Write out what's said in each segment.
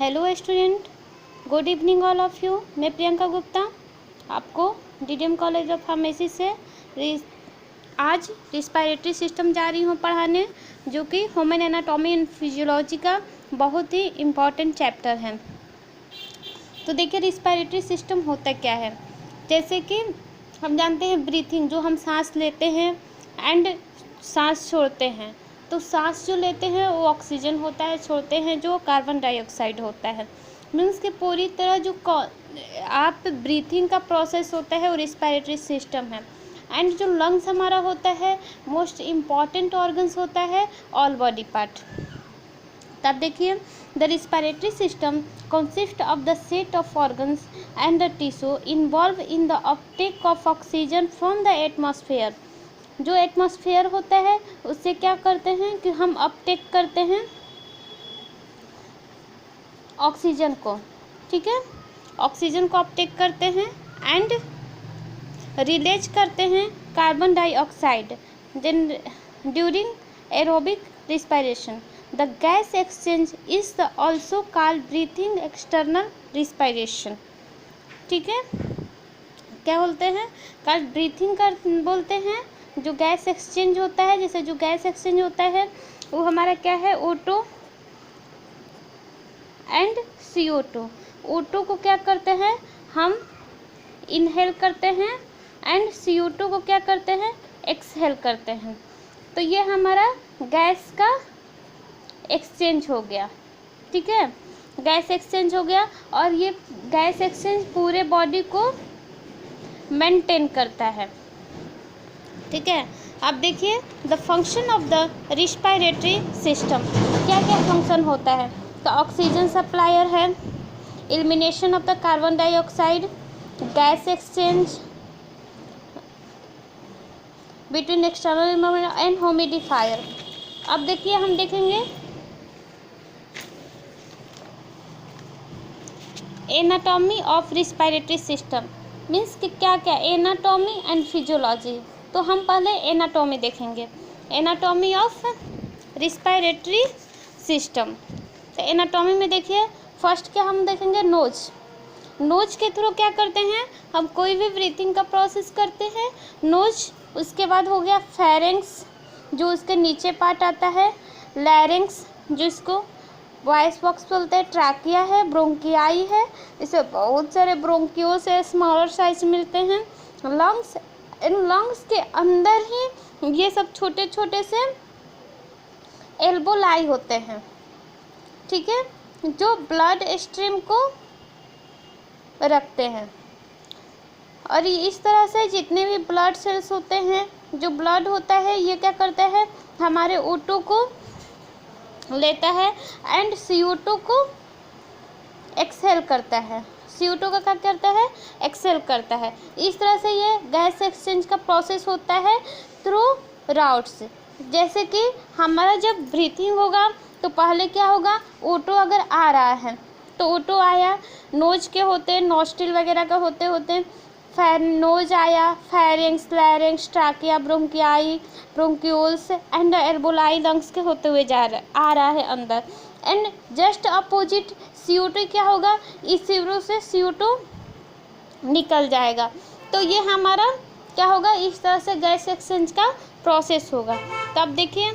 Hello student, good evening all of you. मैं प्रियंका गुप्ता आपको DDM college of pharmacy से आज रिस्पायरेटरी सिस्टम जा रही हूँ पढ़ाने, जो कि ह्यूमन एनाटॉमी एंड फिजियोलॉजी का बहुत ही इम्पॉर्टेंट चैप्टर है। तो देखिए, रिस्पायरेटरी सिस्टम होता क्या है। जैसे कि हम जानते हैं ब्रीथिंग, जो हम सांस लेते हैं एंड सांस छोड़ते हैं। तो सांस जो लेते हैं वो ऑक्सीजन होता है, छोड़ते हैं जो कार्बन डाइऑक्साइड होता है। मीन्स कि पूरी तरह जो आप ब्रीथिंग का प्रोसेस होता है वो रिस्पायरेटरी सिस्टम है। एंड जो लंग्स हमारा होता है, मोस्ट इम्पॉर्टेंट ऑर्गन्स होता है ऑल बॉडी पार्ट। तब देखिए, the respiratory system consist of the set of organs and the tissue involve in the Uptake of oxygen from the atmosphere. जो एटमॉस्फेयर होता है उससे क्या करते हैं कि हम अपटेक करते हैं ऑक्सीजन को, ठीक है, ऑक्सीजन को अपटेक करते हैं एंड रिलीज करते हैं carbon dioxide then during aerobic respiration. The gas exchange is the also called breathing external respiration. ठीक है, क्या बोलते हैं, कॉल्ड ब्रीथिंग कर बोलते हैं। जो गैस एक्सचेंज होता है, जैसे जो गैस एक्सचेंज होता है वो हमारा क्या है, O2 एंड CO2। O2 को क्या करते हैं, हम इनहेल करते हैं एंड CO2 को क्या करते हैं, एक्सहेल करते हैं। तो ये हमारा गैस का एक्सचेंज हो गया। ठीक है, गैस एक्सचेंज हो गया और ये गैस एक्सचेंज पूरे बॉडी को मेंटेन करता है। ठीक है, अब देखिए the function of the respiratory system, क्या क्या फंक्शन होता है। तो ऑक्सीजन सप्लायर है, elimination of the carbon dioxide, gas exchange between external and humidifier. अब देखिए, हम देखेंगे anatomy of respiratory system, means कि क्या क्या एनाटॉमी एंड फिजियोलॉजी। तो हम पहले एनाटॉमी देखेंगे, एनाटॉमी ऑफ रिस्पायरेटरी सिस्टम। तो एनाटॉमी में देखिए, फर्स्ट क्या हम देखेंगे, नोज। नोज के थ्रू क्या करते हैं, हम कोई भी ब्रीथिंग का प्रोसेस करते हैं, नोज। उसके बाद हो गया फेरेंक्स, जो उसके नीचे पार्ट आता है, लैरिंक्स जो इसको वॉइस बॉक्स बोलते हैं, ट्रैकिया है, ब्रोंकियाई है, इसे बहुत सारे ब्रोंकियोस है, स्मॉलर साइज मिलते हैं, लंग्स। इन लंग्स के अंदर ही ये सब छोटे छोटे से एल्बोलाई होते हैं, ठीक है, जो ब्लड स्ट्रीम को रखते हैं। और इस तरह से जितने भी ब्लड सेल्स होते हैं, जो ब्लड होता है ये क्या करता है, हमारे O2 को लेता है एंड CO2 को एक्सहेल करता है। CO2 का क्या करता है, एक्सहेल करता है। इस तरह से ये गैस एक्सचेंज का प्रोसेस होता है थ्रू राउट्स। जैसे कि हमारा जब ब्रीथिंग होगा तो पहले क्या होगा, O2 अगर आ रहा है तो O2 आया, नोज के होते हैं, नॉस्ट्रिल वगैरह का होते होते नोज आया, pharynx, larynx, trachea, bronchi, bronchioles and एल्बोलाई लंग्स के होते हुए आ रहा है अंदर। एंड जस्ट अपोजिट CO2 क्या होगा, इस सीवरों से CO2 निकल जाएगा। तो ये हमारा क्या होगा, इस तरह से गैस एक्सचेंज का प्रोसेस होगा। तब देखिए,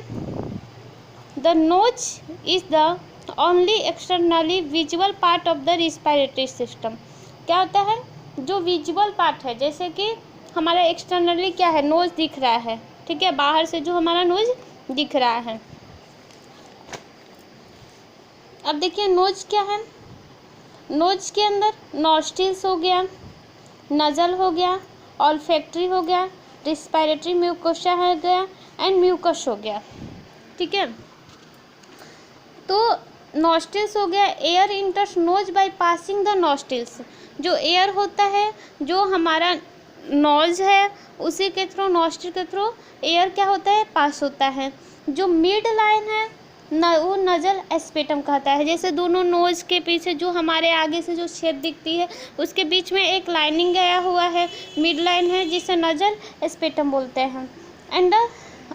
the nose is the only externally visual part of the respiratory system. क्या होता है, जो विजुअल पार्ट है, जैसे कि हमारा एक्सटर्नली क्या है, नोज दिख रहा है, ठीक है, बाहर से जो हमारा नोज दिख रहा है। अब देखिए नोज क्या है, नोज के अंदर नॉस्ट्रिल्स हो गया, नजल हो गया, ऑल्फैक्टरी हो गया, रिस्पायरेटरी म्यूकोसा हो गया एंड म्यूकस हो गया। ठीक है, तो नॉस्ट्रिल्स हो गया, air enters nose by passing the nostrils. जो एयर होता है, जो हमारा नोज है, उसी के थ्रू, नॉस्ट्रिल के थ्रू एयर क्या होता है, पास होता है। जो मिड लाइन है वो नजल एस्पेटम कहता है। जैसे दोनों नोज के पीछे जो हमारे आगे से जो शेप दिखती है, उसके बीच में एक लाइनिंग गया हुआ है, मिड लाइन है, जिसे नजल एस्पेटम बोलते हैं। एंड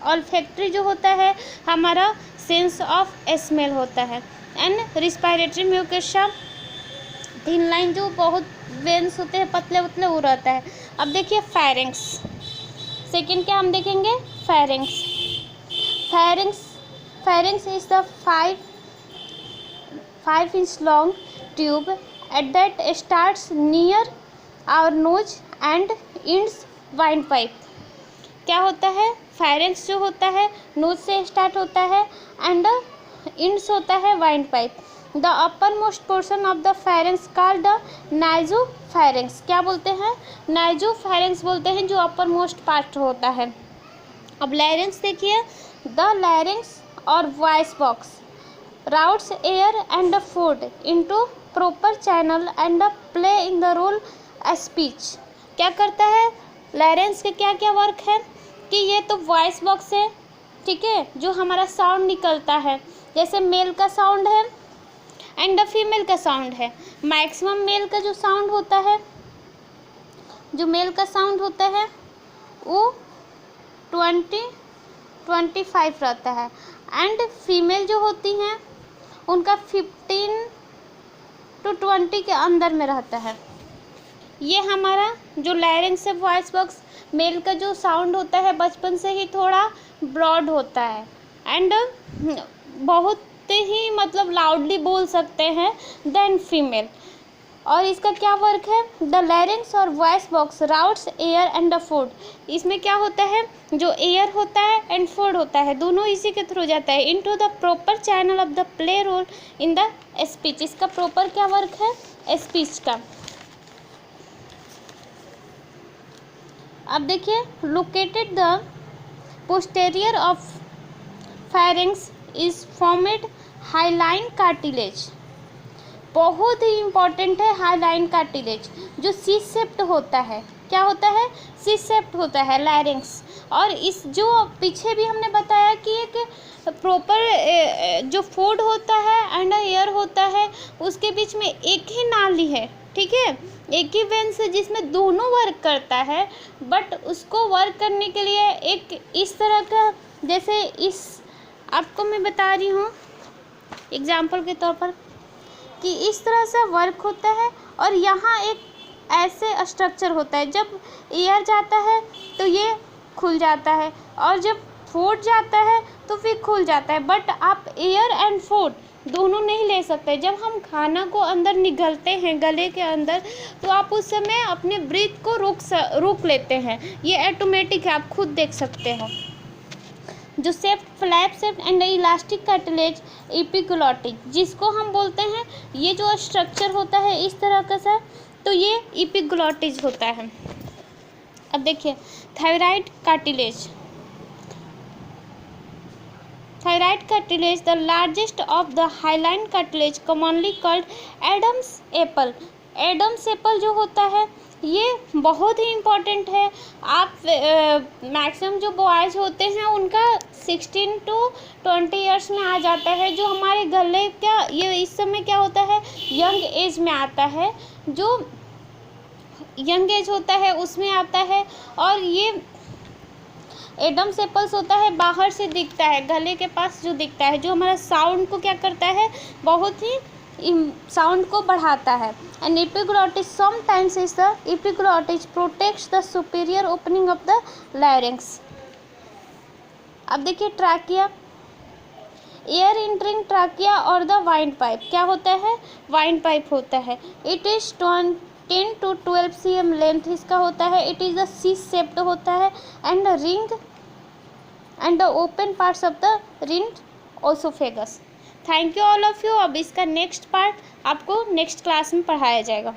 ऑल्फैक्टरी जो होता है हमारा सेंस ऑफ स्मेल होता है। And respiratory mucosa thin line, जो बहुत वेन्स होते हैं पतले पतले, वो रहता है। अब देखिए फेरिंग्स, सेकेंड क्या हम देखेंगे, pharynx. Pharynx is the 5 inch long tube that starts near our nose and ends windpipe। क्या होता है, फेरिंग्स जो होता है नोज से स्टार्ट होता है एंड इंड्स होता है windpipe. The upper most portion of the pharynx called the nasopharynx. क्या बोलते हैं, नाइजोफेरिंग्स बोलते हैं, जो अपर मोस्ट पार्ट होता है। अब लैरिंग्स देखिए, द लैरिंग्स और voice box routes air and food into proper channel and play in the role as speech। क्या करता है, लैरिंग्स के क्या क्या वर्क है कि ये तो वॉइस बॉक्स है, ठीक है, जो हमारा साउंड निकलता है, जैसे मेल का साउंड है एंड फीमेल का साउंड है। मैक्सिमम मेल का जो साउंड होता है, जो मेल का साउंड होता है वो 20-25 रहता है एंड फीमेल जो होती हैं उनका 15-20 के अंदर में रहता है। ये हमारा जो लैरिंग्स से वॉइस बॉक्स, मेल का जो साउंड होता है बचपन से ही थोड़ा ब्रॉड होता है एंड बहुत ही मतलब लाउडली बोल सकते हैं देन फीमेल। और इसका क्या वर्क है, द लैरिंग्स और voice box routes air and the food. इसमें क्या होता है, जो एयर होता है एंड फूड होता है दोनों इसी के थ्रू जाता है into the proper channel of the play role in the speech. इसका प्रॉपर क्या वर्क है, स्पीच का। अब देखिए, located the posterior of pharynx is formed hyaline cartilage. बहुत ही इम्पॉर्टेंट है हाइलाइन कार्टिलेज, जो सी शेप्ड होता है। क्या होता है, सी शेप्ड होता है लैरिंग्स। और इस जो पीछे भी हमने बताया कि एक प्रॉपर जो फूड होता है एंड एयर होता है उसके बीच में एक ही नाली है, ठीक है, एक ही वेंस है जिसमें दोनों वर्क करता है। बट उसको वर्क करने के लिए एक इस तरह का, जैसे इस आपको मैं बता रही हूँ एग्जाम्पल के तौर पर कि इस तरह से वर्क होता है और यहाँ एक ऐसे स्ट्रक्चर होता है। जब एयर जाता है तो ये खुल जाता है और जब फूड जाता है तो फिर खुल जाता है। बट आप एयर एंड फूड दोनों नहीं ले सकते। जब हम खाना को अंदर निगलते हैं गले के अंदर तो आप उस समय अपने ब्रीथ को रोक लेते हैं। ये ऑटोमेटिक है, आप खुद देख सकते हो। जो shaped flap shaped and elastic cartilage epiglottis, जिसको हम बोलते हैं, ये जो स्ट्रक्चर होता है इस तरह का सा, तो ये एपिग्लोटिस होता है। अब देखिए, thyroid cartilage, the largest of the hyaline cartilage commonly called Adam's apple. Adam's apple जो होता है ये बहुत ही इम्पॉर्टेंट है। आप मैक्सिमम जो बॉयज़ होते हैं उनका 16 to 20 ईयर्स में आ जाता है। जो हमारे गले का ये इस समय क्या होता है, यंग एज में आता है, जो यंग एज होता है उसमें आता है। और ये एडम्स एप्पल्स होता है बाहर से दिखता है, गले के पास जो दिखता है, जो हमारा साउंड को क्या करता है, बहुत ही साउंड को बढ़ाता है। And epiglottis sometimes is the epiglottis protects the superior opening of the larynx. अब देखिए, ट्रैकिया, एयर इंटरिंग ट्रैकिया और द वाइंड पाइप। क्या होता है, वाइंड पाइप होता है। It is 10 to 12 cm length इसका होता है। It is the C shaped होता है and ring and the open parts of the ring oesophagus. Thank you all of you. अब इसका नेक्स्ट पार्ट आपको नेक्स्ट क्लास में पढ़ाया जाएगा।